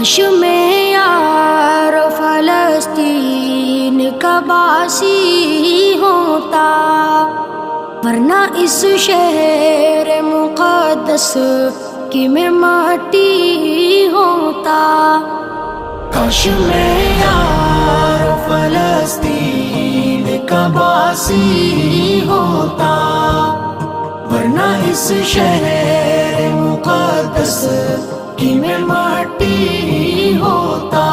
کاش میں یار فلسطین کا باسی ہوتا، ورنہ اس شہر مقدس کی میں ماٹی ہوتا۔ کاش میں یار فلسطین کا باسی ہوتا، ورنہ اس شہر مقدس کی میں ماٹی ہوتا۔